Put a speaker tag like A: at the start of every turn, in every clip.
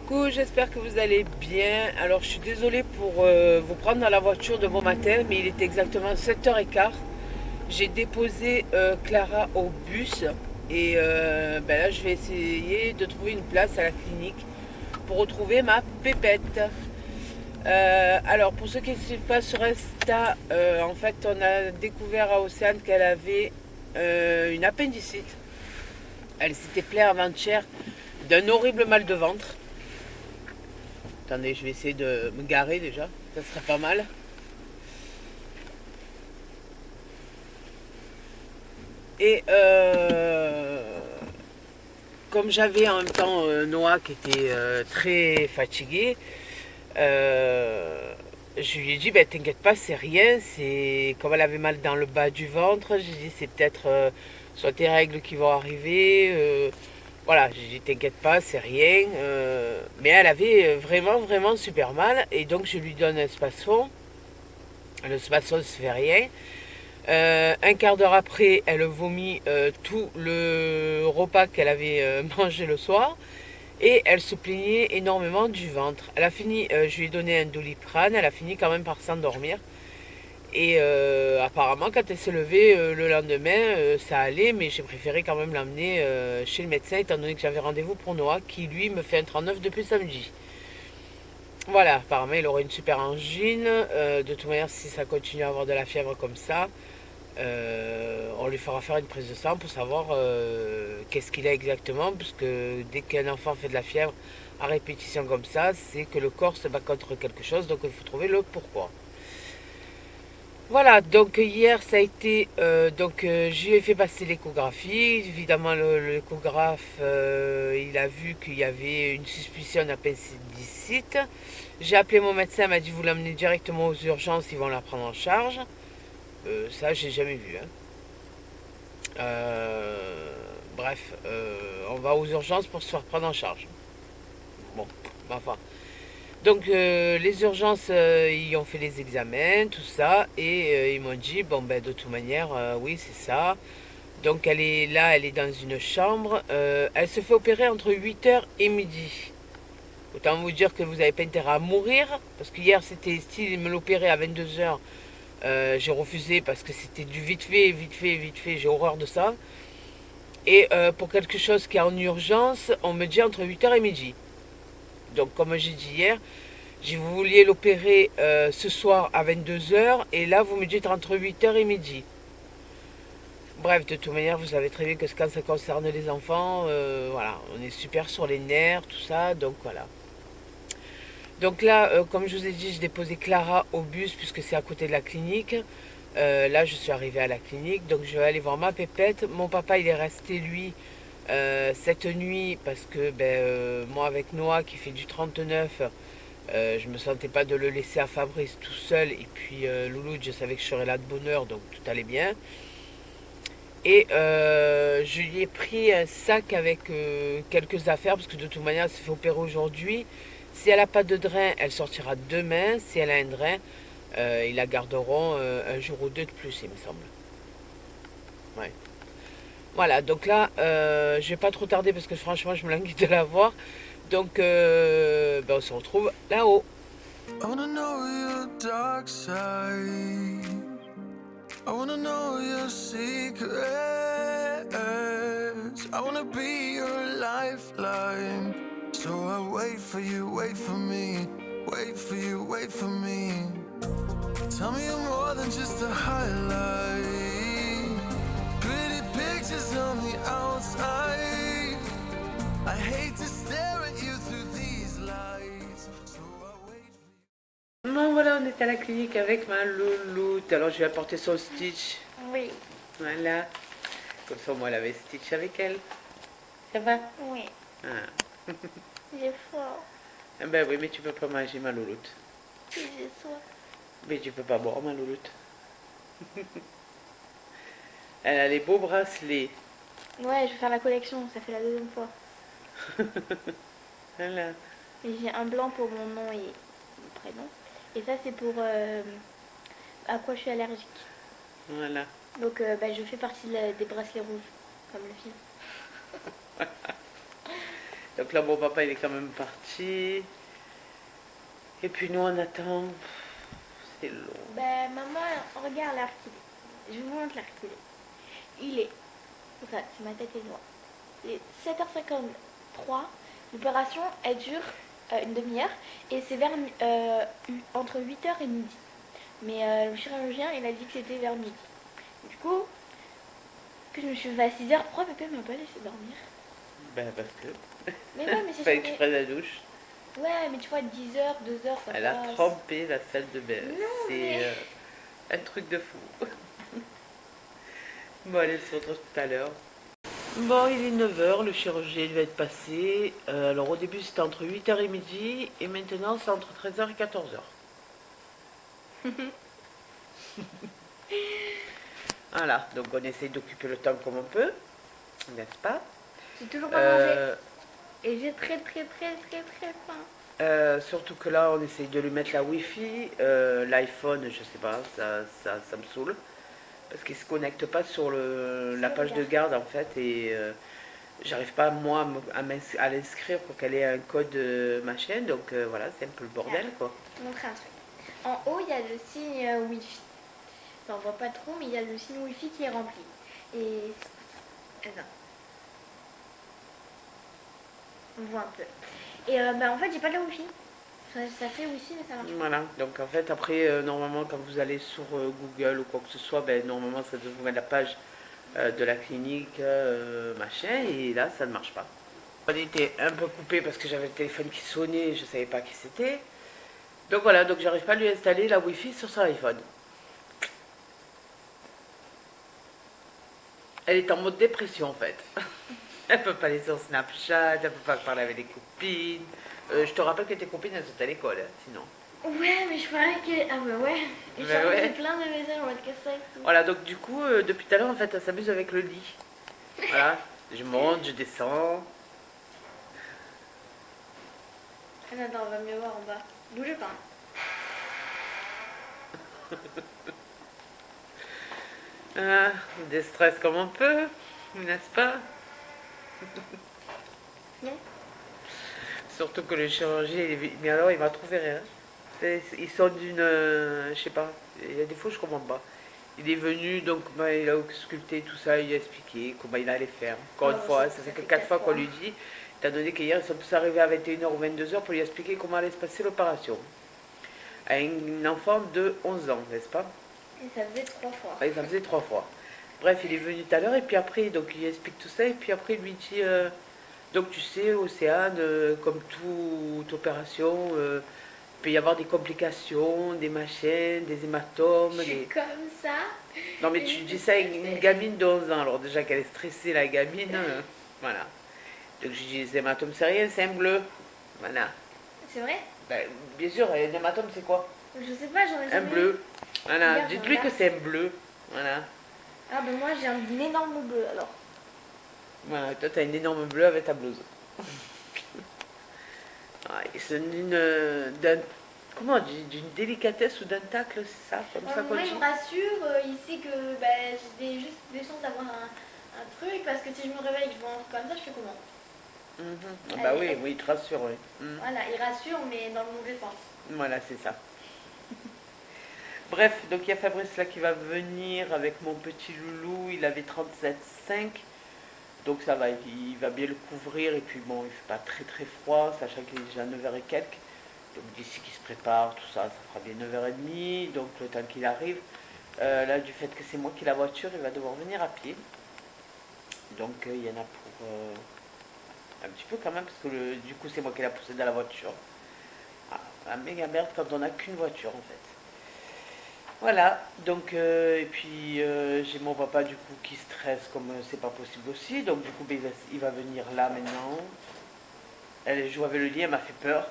A: Coucou, j'espère que vous allez bien. Alors, je suis désolée pour vous prendre dans la voiture de bon matin, mais il est exactement 7h15. J'ai déposé Clara au bus et ben là, je vais essayer de trouver une place à la clinique pour retrouver ma pépette. Alors, pour ceux qui ne suivent pas sur Insta, en fait, on a découvert à Océane qu'elle avait une appendicite. Elle s'était plainte avant-hier d'un horrible mal de ventre. Attendez, je vais essayer de me garer déjà. Ça serait pas mal. Et comme j'avais en même temps Noah qui était très fatigué, je lui ai dit, ben, t'inquiète pas, c'est rien. C'est comme elle avait mal dans le bas du ventre. J'ai dit, c'est peut-être soit tes règles qui vont arriver. Voilà, j'ai dit, t'inquiète pas, c'est rien. Mais elle avait vraiment, vraiment super mal. Et donc, je lui donne un spasfon. Le spasfon ne se fait rien. Un quart d'heure après, elle vomit tout le repas qu'elle avait mangé le soir et elle se plaignait énormément du ventre. Elle a fini, je lui ai donné un Doliprane, elle a fini quand même par s'endormir. Et apparemment, quand elle s'est levée le lendemain, ça allait, mais j'ai préféré quand même l'emmener chez le médecin étant donné que j'avais rendez-vous pour Noah qui lui me fait un 39 depuis samedi. Voilà, apparemment il aurait une super angine. De toute manière, si ça continue à avoir de la fièvre comme ça, on lui fera faire une prise de sang pour savoir qu'est-ce qu'il a exactement, puisque dès qu'un enfant fait de la fièvre à répétition comme ça, c'est que le corps se bat contre quelque chose, donc il faut trouver le pourquoi. Voilà, donc hier ça a été, je lui ai fait passer l'échographie. Évidemment, l'échographe, il a vu qu'il y avait une suspicion d'appendicite. J'ai appelé mon médecin, il m'a dit vous l'amenez directement aux urgences, ils vont la prendre en charge. Ça, j'ai jamais vu, hein. Bref, on va aux urgences pour se faire prendre en charge. Bon, enfin. Donc les urgences, ils ont fait les examens, tout ça, et ils m'ont dit, bon ben de toute manière, oui c'est ça. Donc elle est là, elle est dans une chambre. Elle se fait opérer entre 8h et midi. Autant vous dire que vous n'avez pas intérêt à mourir, parce que hier c'était style me l'opérer à 22h. J'ai refusé parce que c'était du vite fait, vite fait, vite fait, j'ai horreur de ça. Et pour quelque chose qui est en urgence, on me dit entre 8h et midi. Donc comme j'ai dit hier, vous vouliez l'opérer ce soir à 22h et là vous me dites entre 8h et midi. Bref, de toute manière, vous savez très bien que quand ça concerne les enfants, voilà, on est super sur les nerfs, tout ça, donc voilà. Donc là, comme je vous ai dit, j'ai déposé Clara au bus puisque c'est à côté de la clinique. Là, je suis arrivée à la clinique, donc je vais aller voir ma pépette. Mon papa, il est resté, lui, cette nuit parce que moi, avec Noah qui fait du 39, je me sentais pas de le laisser à Fabrice tout seul. Et puis Louloute, je savais que je serais là de bonne heure, donc tout allait bien. Et je lui ai pris un sac avec quelques affaires parce que de toute manière, elle s'est fait opérer aujourd'hui. Si elle n'a pas de drain, elle sortira demain. Si elle a un drain, ils la garderont un jour ou deux de plus, il me semble. Ouais. Voilà, donc là, je vais pas trop tarder parce que franchement, je me languis de la voir. Donc, on se retrouve là-haut. I wanna know your dark side. I wanna know your secrets. I wanna be your lifeline. So I wait for you, wait for me. Wait for you, wait for me. Tell me you're more than just a highlight. Pretty pictures on the outside. I hate to stare at you through these lights. So I wait for you. Bon voilà, on est à la clinique avec ma louloute. Alors je vais apporter son Stitch.
B: Oui.
A: Voilà. Comme ça moi elle avait Stitch avec elle. Ça va?
B: Oui.
A: Ah.
B: J'ai faim.
A: Ah ben oui, mais tu peux pas manger ma louloute.
B: J'ai soif.
A: Mais tu peux pas boire ma louloute. Elle a les beaux bracelets.
B: Ouais, je vais faire la collection, ça fait la deuxième fois.
A: Voilà.
B: Et j'ai un blanc pour mon nom et mon prénom. Et ça, c'est pour à quoi je suis allergique.
A: Voilà.
B: Donc, je fais partie des bracelets rouges, comme le film.
A: Donc là, mon papa, il est quand même parti. Et puis nous, on attend. C'est long.
B: Ben, maman, regarde l'heure qu'il est. Je vous montre l'heure qu'il est. Il est. Enfin, c'est ma tête et moi. Il est 7h53. L'opération, elle dure une demi-heure. Et c'est vers entre 8h et midi. Mais le chirurgien, il a dit que c'était vers midi. Du coup, que je me suis levée à 6h, pourquoi papa m'a pas laissé dormir?
A: Ben parce que.
B: Mais ouais, mais c'est
A: Fallait que
B: sûr.
A: je prenne la douche.
B: Ouais, mais tu vois, 10h, 2h, ça
A: Elle a
B: passe.
A: trempé la salle de bain.
B: Non,
A: C'est
B: mais...
A: un truc de fou. Bon, allez, on se retrouve tout à l'heure. Bon, il est 9h, le chirurgien il va être passé. Alors au début c'était entre 8h et midi et maintenant c'est entre 13h et 14h. Voilà, donc on essaye d'occuper le temps comme on peut, n'est-ce pas?
B: J'ai toujours pas mangé.
A: Euh,
B: Et j'ai très faim.
A: Surtout que là on essaye de lui mettre la Wi-Fi, l'iPhone, je sais pas, ça me saoule. Parce qu'il se connecte pas sur la page de garde en fait et j'arrive pas moi à l'inscrire pour qu'elle ait un code machin, donc voilà, c'est un peu le bordel quoi.
B: Je vais te montrer un truc. En haut, il y a le signe Wi-Fi. Enfin, on voit pas trop, mais il y a le signe Wi-Fi qui est rempli. Et... Attends. On voit un peu. Et bah, en fait, j'ai pas de la Wi-Fi. Ça fait Wi-Fi, mais ça marche pas.
A: Voilà, donc en fait après normalement quand vous allez sur Google ou quoi que ce soit, ben normalement ça doit vous mettre la page de la clinique, machin, et là ça ne marche pas. On était un peu coupé parce que j'avais le téléphone qui sonnait, je savais pas qui c'était. Donc voilà, donc j'arrive pas à lui installer la Wi-Fi sur son iPhone. Elle est en mode dépression en fait. Elle peut pas aller sur Snapchat, elle peut pas parler avec des copines. Je te rappelle que tes copines elles sont à l'école, hein, sinon.
B: Ouais, mais je croyais que... Ah bah ouais. Et
A: Bah
B: j'ai
A: ouais.
B: envoyé plein de messages en mode que ça et tout.
A: Voilà, donc du coup, depuis tout à l'heure en fait elle s'amuse avec le lit. Voilà, je monte, je descends.
B: Ah, attends, on va mieux voir en bas. Bougez pas.
A: Ah, on déstresse comme on peut, n'est-ce pas?
B: Non.
A: Surtout que le chirurgien, mais alors il m'a trouvé rien. Ils sont d'une. Je sais pas, il y a des fois je comprends pas. Il est venu, donc bah, il a ausculté tout ça, il a expliqué comment il allait faire. Encore une
B: Oh,
A: fois,
B: ça
A: ça fait que
B: fait
A: 4
B: quatre
A: fois qu'on
B: fois.
A: lui dit, étant donné qu'hier ils sont tous arrivés à 21h ou 22h pour lui expliquer comment allait se passer l'opération. À un enfant de 11 ans, n'est-ce pas?
B: Et ça faisait 3 fois.
A: Ouais, ça faisait 3 fois. Bref, il est venu tout à l'heure et puis après, donc il explique tout ça et puis après il lui dit, donc tu sais, Océane, comme toute opération, il peut y avoir des complications, des machins, des hématomes.
B: Je suis comme ça.
A: Non mais tu dis ça à une gamine de 11 ans, alors déjà qu'elle est stressée la gamine, voilà. Donc je dis les hématomes c'est rien, c'est un bleu. Voilà.
B: C'est vrai?
A: Ben, bien sûr, un hématome c'est quoi?
B: Je sais pas, j'en ai
A: Un
B: jamais
A: bleu.
B: vu.
A: Voilà,
B: Regarde,
A: dites-lui que
B: regarde.
A: c'est un bleu. Voilà.
B: Ah ben moi j'ai un énorme bleu alors.
A: Voilà, toi t'as une énorme bleue avec ta blouse. Ah, et c'est comment on dit, d'une délicatesse ou d'un tacle, c'est ça, comme ça qu'on
B: Moi
A: dit.
B: il me rassure, il sait que j'ai juste des chances d'avoir un truc parce que si je me réveille et que je vois un truc comme ça, je fais comment?
A: Mhm. Ah bah oui,
B: Allez,
A: oui, il te rassure, oui. Mhm.
B: voilà, il rassure mais dans le mauvais sens.
A: Voilà, c'est ça. Bref, donc il y a Fabrice là qui va venir avec mon petit loulou, il avait 37,5. Donc ça va, il va bien le couvrir et puis bon, il fait pas très très froid, sachant qu'il est déjà 9h et quelques. Donc d'ici qu'il se prépare, tout ça, ça fera bien 9h30, donc le temps qu'il arrive. Là, du fait que c'est moi qui ai la voiture, il va devoir venir à pied. Donc il y en a pour un petit peu quand même, parce que du coup c'est moi qui l'ai poussé dans la voiture. Ah, la méga merde quand on n'a qu'une voiture en fait. Voilà, donc et puis j'ai mon papa du coup qui stresse comme c'est pas possible aussi, donc du coup ben, il va venir là maintenant. Elle joue avec le lit, elle m'a fait peur.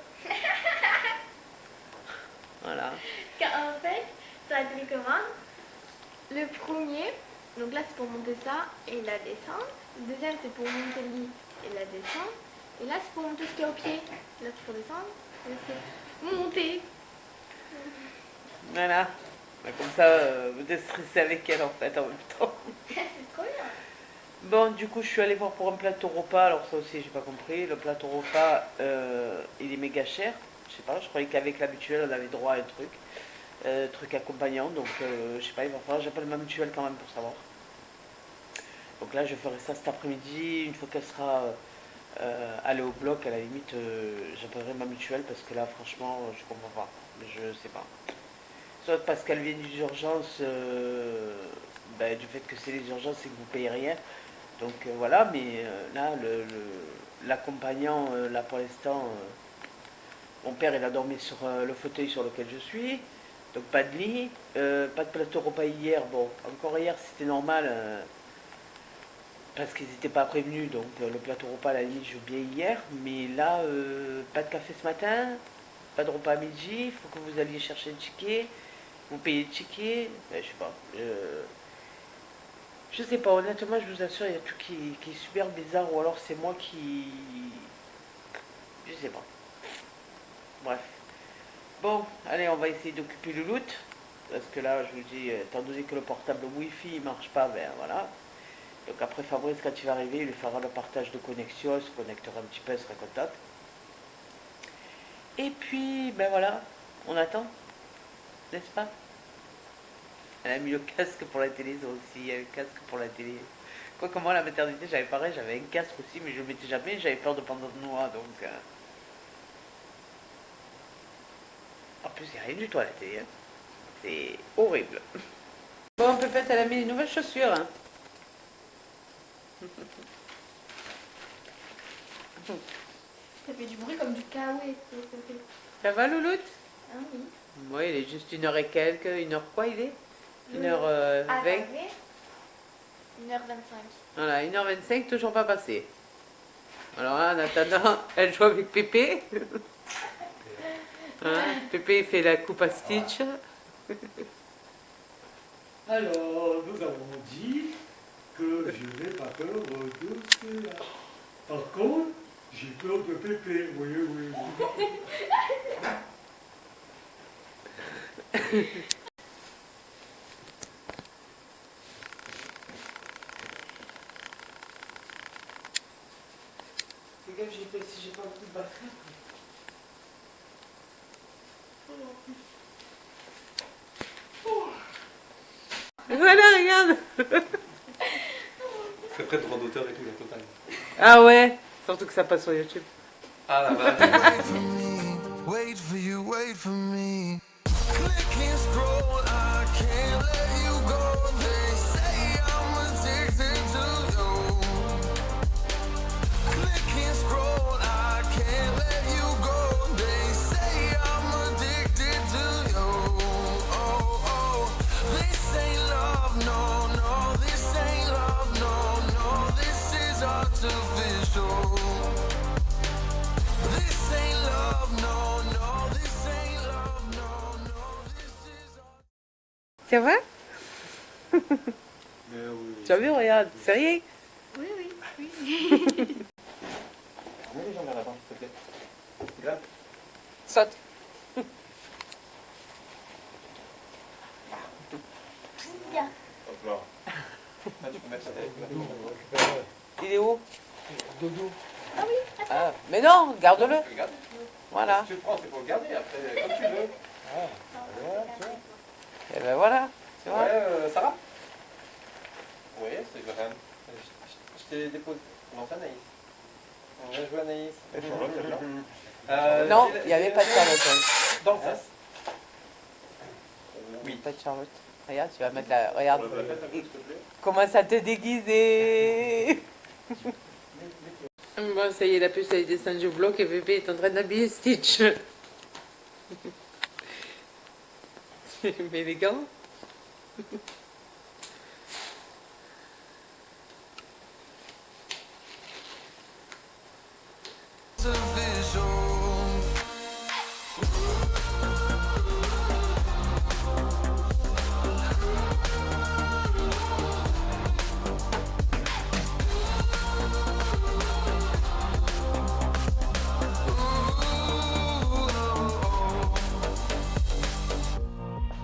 A: Voilà.
B: Car en fait, sur la télécommande, le premier, donc là c'est pour monter ça et la descendre. Le deuxième c'est pour monter le lit et la descendre. Et là c'est pour monter ce qu'il y a au pied. Là c'est pour descendre. Et là c'est monter.
A: Voilà. Ben, comme ça, vous déstressez avec elle en fait en même temps.
B: C'est trop bien.
A: Bon, du coup, je suis allée voir pour un plateau repas. Alors, ça aussi, j'ai pas compris. Le plateau repas, il est méga cher. Je sais pas, je croyais qu'avec la mutuelle, on avait droit à un truc accompagnant. Donc, je sais pas, il va falloir que j'appelle ma mutuelle quand même pour savoir. Donc là, je ferai ça cet après-midi. Une fois qu'elle sera allée au bloc, à la limite, j'appellerai ma mutuelle parce que là, franchement, je comprends pas. Je sais pas. Soit parce qu'elle vient des urgences, ben, du fait que c'est les urgences et que vous payez rien. Donc voilà, mais là, l'accompagnant, là pour l'instant, mon père il a dormi sur le fauteuil sur lequel je suis, donc pas de lit, pas de plateau repas hier. Bon, encore hier c'était normal parce qu'ils n'étaient pas prévenus, donc le plateau repas à la limite j'ai oublié hier, mais là, pas de café ce matin, pas de repas à midi, il faut que vous alliez chercher le ticket, vous payez le ticket, je sais pas. Je sais pas, honnêtement, je vous assure, il y a tout qui est super bizarre, ou alors c'est moi qui. Je sais pas. Bref. Bon, allez, on va essayer d'occuper le loot. Parce que là, je vous dis, étant donné que le portable Wi-Fi il marche pas, ben voilà. Donc après, Fabrice, quand il va arriver, il lui fera le partage de connexion, il se connectera un petit peu, il sera contact. Et puis, ben voilà, on attend, n'est-ce pas? Elle a mis le casque pour la télé, ça aussi, il y a le casque pour la télé. Quoi que moi, à la maternité, j'avais pareil, j'avais un casque aussi, mais je le mettais jamais, j'avais peur de prendre de noix, donc... En plus, il n'y a rien du tout à la télé, hein. C'est horrible. Bon, Pépette, elle a mis des nouvelles chaussures, hein.
B: Ça fait du bruit comme du kawaii.
A: Ça va, Louloute?
B: Ah oui.
A: Oui, il est juste 1 heure et quelques, 1 heure quoi il est? 1h20.
B: Arrivé 1h25.
A: Voilà, 1h25, toujours pas passé. Alors là, en attendant, elle joue avec Pépé. Hein, Pépé fait la coupe à Stitch.
C: Alors, nous avons dit que je n'ai pas peur de cela. Par contre, j'ai peur de Pépé. Oui, oui, oui.
A: Fais gaffe, si j'ai pas beaucoup de batterie. Voilà, regarde.
D: Très près de droit d'auteur et tout, la totale.
A: Ah ouais, surtout que ça passe sur YouTube.
D: Ah la vache.
E: Wait for you, wait for me. Click and scroll, I can't let you go. They say I'm addicted to you. Click and scroll, I can't let you go. They say I'm addicted to you. Oh, oh, this ain't love, no, no, this ain't love, no, no, this is artificial. This ain't love, no, no, this ain't love, no, no, this is
A: Ça va?
D: Mais oui.
A: Tu as vu, regarde, c'est rien.
B: Oui, oui, oui.
D: Mets les jambes vers l'avant, s'il te plaît. Regarde.
A: Saute.
B: Bien.
D: Hop là. Ah, tu peux mettre ta tête là.
A: Il est où?
C: Dodo.
B: Ah oui,
A: Ah, mais non, garde-le.
D: Regarde.
A: Voilà.
D: Si tu le prends, c'est pour le garder après, comme tu veux.
A: Et ben voilà, tu vois.
D: Ouais, Sarah? Oui, c'est Johan. Je t'ai déposé. Non, c'est Anaïs. On va jouer Anaïs. Et Charlotte, c'est là.
A: Non, il n'y avait pas de Charlotte.
D: Dans le sas.
A: Oui. Pas de Charlotte. Regarde, tu vas mettre la... Regarde.
D: On va la mettre un peu, s'il te plaît.
A: Commence à te déguiser. Bon, ça y est, la puce elle est descendue au bloc et Pépé est en train d'habiller Stitch. Mais les gants.
E: artificial.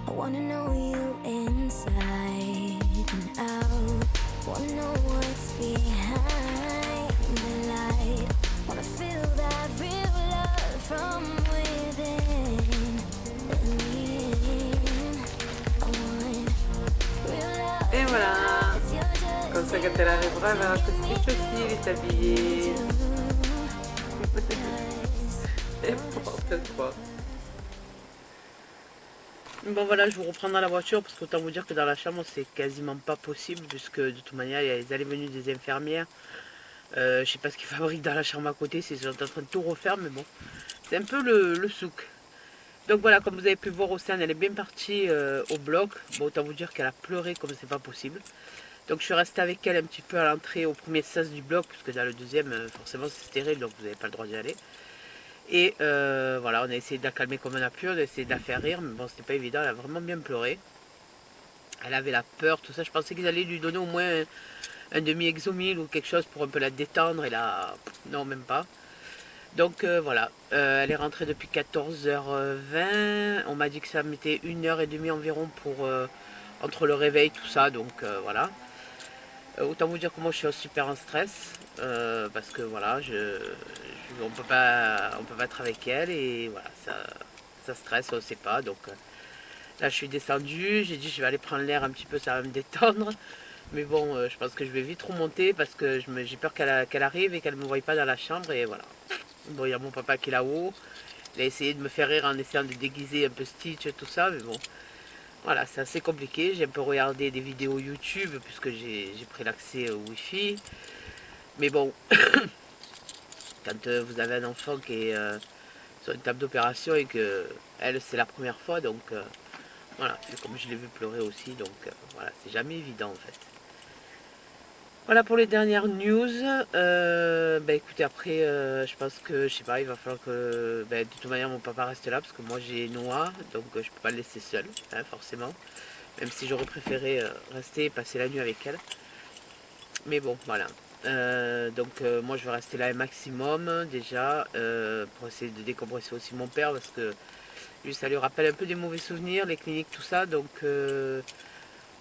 F: I wanna know you inside.
A: Ça, quand elle arrivera, elle verra que Stitch aussi, il est habillé. N'importe quoi. Bon voilà, je vous reprends dans la voiture parce qu'autant vous dire que dans la chambre c'est quasiment pas possible puisque de toute manière il y a les allées venues des infirmières. Je sais pas ce qu'ils fabriquent dans la chambre à côté, ils sont en train de tout refaire mais bon, c'est un peu le souk. Donc voilà, comme vous avez pu voir, Océane elle est bien partie au bloc. Bon, autant vous dire qu'elle a pleuré comme c'est pas possible. Donc je suis restée avec elle un petit peu à l'entrée au premier sas du bloc puisque dans le deuxième forcément c'est stérile donc vous n'avez pas le droit d'y aller. Et voilà, on a essayé de la calmer comme on a pu, on a essayé de la faire rire, mais bon, c'était pas évident, elle a vraiment bien pleuré. Elle avait la peur, tout ça, je pensais qu'ils allaient lui donner au moins un demi-exomil ou quelque chose pour un peu la détendre, et là, non, même pas. Donc voilà, elle est rentrée depuis 14h20, on m'a dit que ça mettait 1h30 environ pour entre le réveil, tout ça, donc voilà. Autant vous dire que moi je suis super en stress parce que voilà, on peut pas être avec elle et voilà, ça stresse, on sait pas. Donc là je suis descendue, j'ai dit je vais aller prendre l'air un petit peu, ça va me détendre. Mais bon, je pense que je vais vite remonter parce que j'ai peur qu'elle arrive et qu'elle ne me voie pas dans la chambre et voilà. Bon, il y a mon papa qui est là-haut, il a essayé de me faire rire en essayant de déguiser un peu Stitch et tout ça, mais bon. Voilà, c'est assez compliqué. J'ai un peu regardé des vidéos YouTube puisque j'ai pris l'accès au Wi-Fi. Mais bon, quand vous avez un enfant qui est sur une table d'opération et que elle, c'est la première fois, donc voilà, et comme je l'ai vu pleurer aussi, donc voilà, c'est jamais évident en fait. Voilà pour les dernières news. Bah écoutez, après, je pense que, je sais pas, il va falloir que, de toute manière, mon papa reste là parce que moi j'ai Noah, donc je peux pas le laisser seul, hein, forcément. Même si j'aurais préféré rester et passer la nuit avec elle. Mais bon, voilà. Donc moi je vais rester là un maximum déjà pour essayer de décompresser aussi mon père parce que lui ça lui rappelle un peu des mauvais souvenirs, les cliniques, tout ça. Donc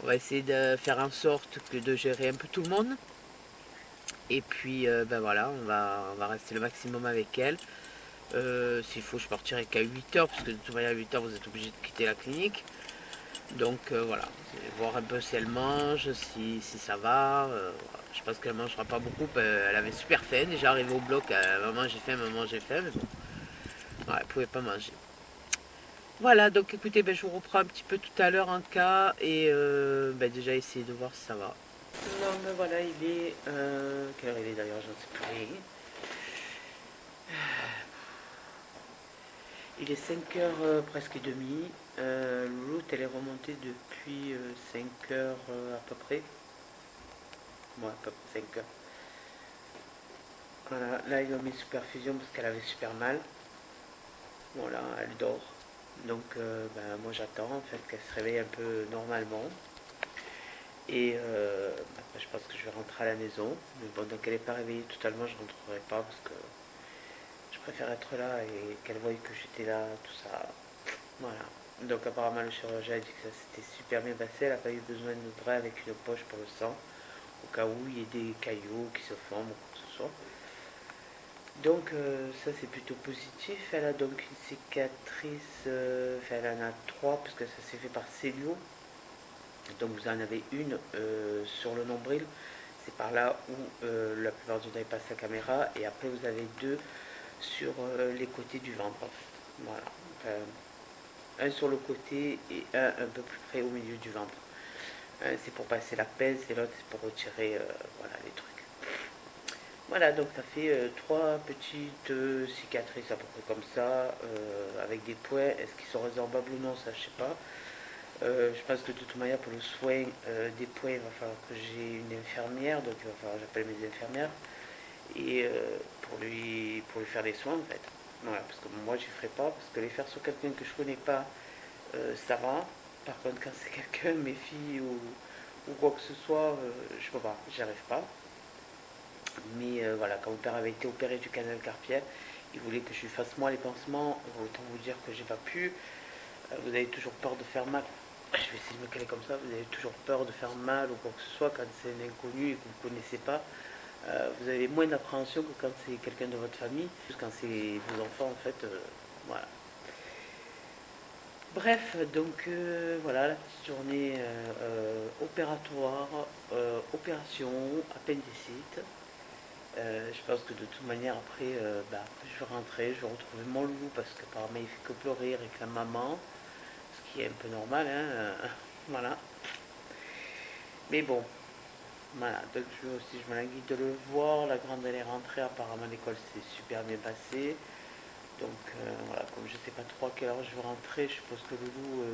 A: on va essayer de faire en sorte de gérer un peu tout le monde. Et puis ben voilà, on va rester le maximum avec elle. S'il faut je partirai qu'à 8h parce que de toute manière à 8h vous êtes obligé de quitter la clinique. Donc voilà, voir un peu si elle mange, si ça va. Voilà. Je pense qu'elle ne mangera pas beaucoup. Elle avait super faim. Déjà arrivée au bloc, maman j'ai faim, mais bon, ouais, elle ne pouvait pas manger. Voilà, donc écoutez, je vous reprends un petit peu tout à l'heure en cas et déjà essayer de voir si ça va. Non mais voilà, il est... quelle heure il est d'ailleurs, j'en sais plus. Il est 5h presque et demie. L'autre elle est remontée depuis 5h à peu près. Ouais, à peu près 5h. Voilà, là ils ont mis super fusion parce qu'elle avait super mal. Voilà, elle dort. Donc moi j'attends en fait qu'elle se réveille un peu normalement. Et je pense que je vais rentrer à la maison. Mais bon, donc elle n'est pas réveillée totalement, je ne rentrerai pas parce que je préfère être là et qu'elle voie que j'étais là, tout ça. Voilà. Donc apparemment le chirurgien a dit que ça s'était super bien passé, elle n'a pas eu besoin de bras avec une poche pour le sang, au cas où il y ait des caillots qui se forment ou quoi que ce soit. Donc ça c'est plutôt positif. Elle a donc une cicatrice, elle en a 3 parce que ça s'est fait par cellule. Donc vous en avez une sur le nombril, c'est par là où la plupart du temps il passe la caméra, et après vous avez 2 sur les côtés du ventre. Voilà, un sur le côté et un peu plus près au milieu du ventre. Un c'est pour passer la pèse et l'autre c'est pour retirer voilà, les trucs. Voilà, donc ça fait 3 petites cicatrices à peu près comme ça, avec des points. Est-ce qu'ils sont résorbables ou non, ça je sais pas. Je pense que de toute manière pour le soin des points il va falloir que j'ai une infirmière, donc il va falloir que j'appelle mes infirmières et pour lui faire les soins en fait. Voilà, parce que moi j'y ferai pas, parce que les faire sur quelqu'un que je connais pas, ça va. Par contre quand c'est quelqu'un, mes filles ou quoi que ce soit, je peux pas, j'y arrive pas. Mais voilà, quand mon père avait été opéré du canal carpier, il voulait que je lui fasse moi les pansements, autant vous dire que j'ai pas pu. Vous avez toujours peur de faire mal. Je vais essayer de me caler comme ça. Vous avez toujours peur de faire mal ou quoi que ce soit quand c'est un inconnu et que vous ne connaissez pas. Vous avez moins d'appréhension que quand c'est quelqu'un de votre famille. Quand c'est vos enfants en fait. Voilà. Bref, donc voilà la petite journée opératoire, opération, appendicite. Je pense que de toute manière après, après je vais rentrer, je vais retrouver mon loup parce qu'apparemment il fait que pleurer avec la maman, ce qui est un peu normal, hein, voilà. Mais bon, voilà, donc je me languis de le voir, la grande elle est rentrée, apparemment l'école s'est super bien passée. Donc voilà, comme je ne sais pas trop à quelle heure je vais rentrer, je suppose que le loup,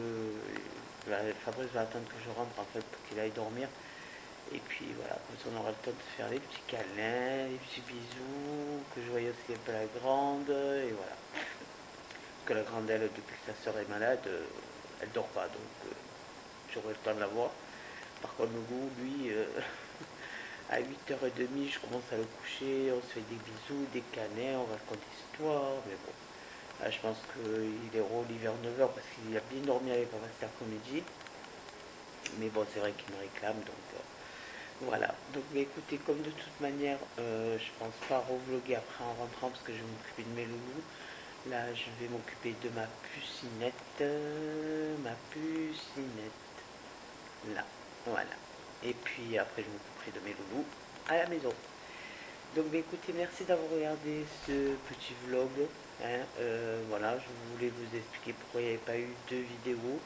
A: Fabrice va attendre que je rentre en fait pour qu'il aille dormir. Et puis voilà, comme ça on aura le temps de faire les petits câlins, les petits bisous, que je voyais aussi un peu la grande, et voilà. Parce que la grande, elle, depuis que sa soeur est malade, elle dort pas, donc j'aurai le temps de la voir. Par contre, le loup, lui, à 8h30, je commence à le coucher, on se fait des bisous, des câlins, on raconte des histoires, mais bon. Là, je pense qu'il est au lit vers 9h parce qu'il a bien dormi avec papa cet après-midi. Mais bon, c'est vrai qu'il me réclame, donc voilà. Donc mais écoutez, comme de toute manière, je pense pas revloguer après en rentrant parce que je vais m'occuper de mes loulous. Là, je vais m'occuper de ma pucinette. Ma pucinette. Là, voilà. Et puis après, je m'occuperai de mes loulous à la maison. Donc bah, écoutez, merci d'avoir regardé ce petit vlog. Hein, voilà, je voulais vous expliquer pourquoi il n'y avait pas eu de vidéo.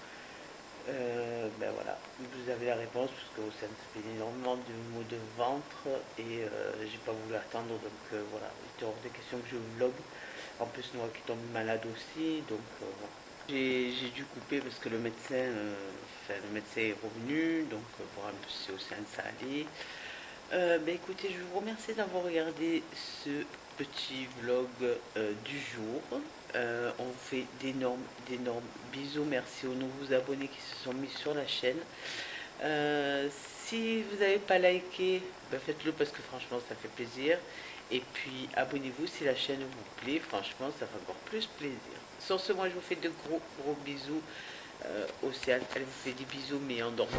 A: Ben voilà, vous avez la réponse parce que ça me fait énormément de maux de ventre et j'ai pas voulu attendre, donc voilà, il était hors de question que je vlog. En plus Noah qui tombe malade aussi, donc voilà. J'ai dû couper parce que le médecin, le médecin est revenu, donc voir un peu si c'est au sein de ça allait. Ben écoutez, je vous remercie d'avoir regardé ce petit vlog du jour. On vous fait d'énormes bisous. Merci aux nouveaux abonnés qui se sont mis sur la chaîne. Si vous n'avez pas liké, ben faites-le parce que franchement ça fait plaisir. Et puis abonnez-vous si la chaîne vous plaît. Franchement ça fait encore plus plaisir. Sur ce, moi je vous fais de gros bisous. Océane, elle vous fait des bisous mais en dormant.